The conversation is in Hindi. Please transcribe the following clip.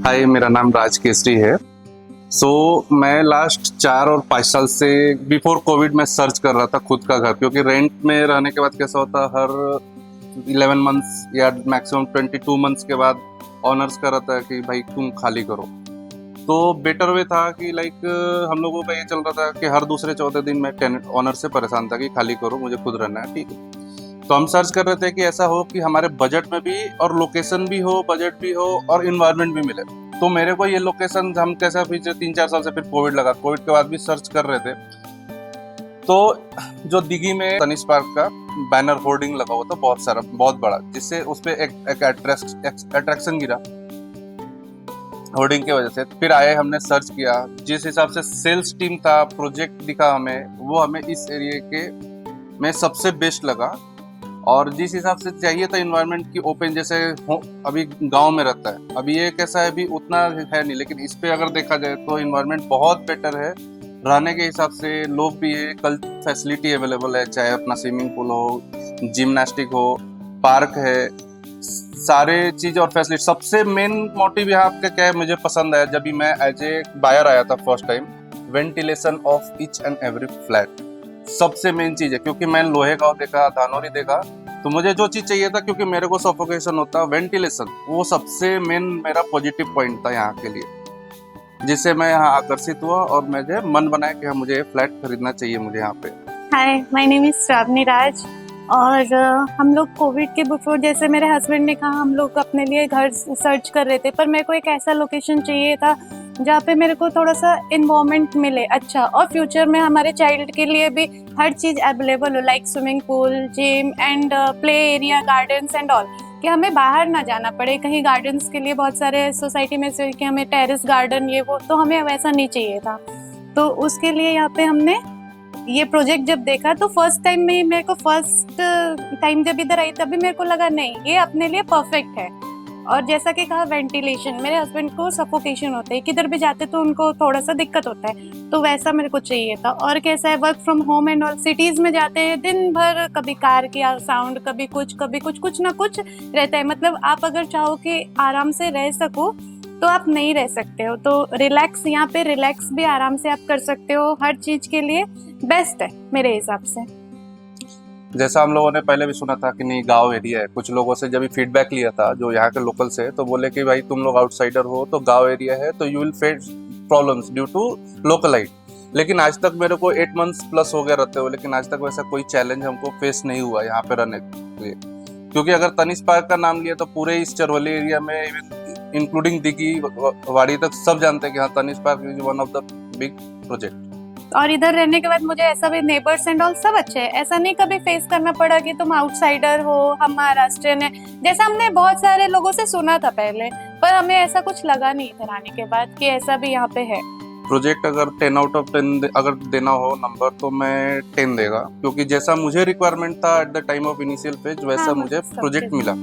हाय, मेरा नाम राज केसरी है। मैं लास्ट 4 और 5 साल से बिफोर कोविड में सर्च कर रहा था खुद का घर, क्योंकि रेंट में रहने के बाद कैसा होता है, हर 11 मंथ्स या मैक्सिमम 22 मंथ्स के बाद ऑनर्स का रहता है कि भाई तुम खाली करो। तो बेटर वे था कि हम लोगों का ये चल रहा था कि हर दूसरे चौथे दिन मैं टेनेंट ऑनर से परेशान था कि खाली करो, मुझे खुद रहना है। ठीक है, तो हम सर्च कर रहे थे कि ऐसा हो कि हमारे बजट में भी और लोकेशन भी हो, बजट भी हो और इन्वायरमेंट भी मिले। तो मेरे को ये लोकेशन हम कैसा, पिछले 3-4 साल से फिर कोविड लगा, कोविड के बाद भी सर्च कर रहे थे। तो जो दिघी में तनिष पार्क का बैनर होर्डिंग लगा हुआ था बहुत सारा, बहुत बड़ा, जिससे उस पर एक अट्रैक्शन गिरा होर्डिंग की वजह से। फिर आए, हमने सर्च किया, जिस हिसाब से सेल्स टीम था, प्रोजेक्ट दिखा हमें, वो हमें इस एरिया के में सबसे बेस्ट लगा। और जिस हिसाब से चाहिए था इन्वायरमेंट की ओपन, जैसे अभी गांव में रहता है, अभी ये कैसा है, अभी उतना है नहीं, लेकिन इस पे अगर देखा जाए तो इन्वायरमेंट बहुत बेटर है रहने के हिसाब से। लोग भी है, कल फैसिलिटी अवेलेबल है, चाहे अपना स्विमिंग पूल हो, जिम्नास्टिक हो, पार्क है, सारे चीज और फैसिलिटी। सबसे मेन मोटिव यहाँ आपका क्या है, मुझे पसंद आया जब भी मैं एज ए बायर आया था first time, ventilation of each and every flat सबसे मेन चीज है। क्योंकि मैं लोहे गांव देखा, धानोरी देखा, तो मुझे जो चीज चाहिए था, क्योंकि मेरे को सफोकेशन होता, वेंटिलेशन, वो सबसे मेन मेरा पॉजिटिव पॉइंट था यहाँ के लिए, जिससे मैं यहाँ आकर्षित हुआ और मुझे मन बनाया कि हाँ, मुझे ये फ्लैट खरीदना चाहिए मुझे यहाँ पे। हाय, माय नेम इज श्रावणी राज। और हम लोग कोविड के बिफोर, जैसे मेरे हस्बैंड ने कहा, हम लोग अपने लिए घर सर्च कर रहे थे, पर मेरे को एक ऐसा लोकेशन चाहिए था जहाँ पे मेरे को थोड़ा सा इन्वायरमेंट मिले अच्छा, और फ्यूचर में हमारे चाइल्ड के लिए भी हर चीज़ अवेलेबल हो, like swimming pool, gym and play area, gardens and all, कि हमें बाहर ना जाना पड़े कहीं। गार्डन्स के लिए बहुत सारे सोसाइटी में से कि हमें टेरेस गार्डन ये वो, तो हमें वैसा नहीं चाहिए था। तो उसके लिए यहाँ पे हमने ये प्रोजेक्ट जब देखा, तो फर्स्ट टाइम में मेरे को, फर्स्ट टाइम जब इधर आई तभी मेरे को लगा नहीं, ये अपने लिए परफेक्ट है। और जैसा कि कहा, वेंटिलेशन, मेरे हस्बैंड को सफोकेशन होता है, किधर भी जाते तो उनको थोड़ा सा दिक्कत होता है, तो वैसा मेरे को चाहिए था। और कैसा है, work from home and all, cities में जाते हैं दिन भर, कभी कार की साउंड, कभी कुछ कुछ ना कुछ रहता है। मतलब आप अगर चाहो कि आराम से रह सको तो आप नहीं रह सकते हो। तो रिलैक्स, यहाँ पे रिलैक्स भी आराम से आप कर सकते हो, हर चीज के लिए बेस्ट है मेरे हिसाब से। जैसा हम लोगों ने पहले भी सुना था कि नहीं, गांव एरिया है, कुछ लोगों से जब भी फीडबैक लिया था जो यहाँ के लोकल से, तो बोले कि भाई तुम लोग आउटसाइडर हो, तो गांव एरिया है तो you will face problems due to localite. लेकिन आज तक मेरे को 8 मंथ्स प्लस हो गया रहते हो, लेकिन आज तक वैसा कोई चैलेंज हमको फेस नहीं हुआ यहाँ पे रहने के लिए। क्योंकि अगर तनिष पार्क का नाम लिया तो पूरे इस चरवली एरिया में, इंक्लूडिंग दिघी वाड़ी तक, सब जानते हैं कि हाँ, Tanish park is one of the big project. और इधर रहने के बाद मुझे ऐसा भी, नेबर्स एंड ऑल सब अच्छे हैं, ऐसा नहीं कभी फेस करना पड़ा कि तुम आउटसाइडर हो, हम महाराष्ट्रियन है, जैसा हमने बहुत सारे लोगों से सुना था पहले, पर हमें ऐसा कुछ लगा नहीं इधर आने के बाद कि ऐसा भी यहाँ पे है। प्रोजेक्ट अगर 10 आउट ऑफ 10 अगर देना हो नंबर, तो मैं 10 देगा, क्योंकि जैसा मुझे रिक्वायरमेंट था at the time of initial phase, वैसा मुझे प्रोजेक्ट मिला।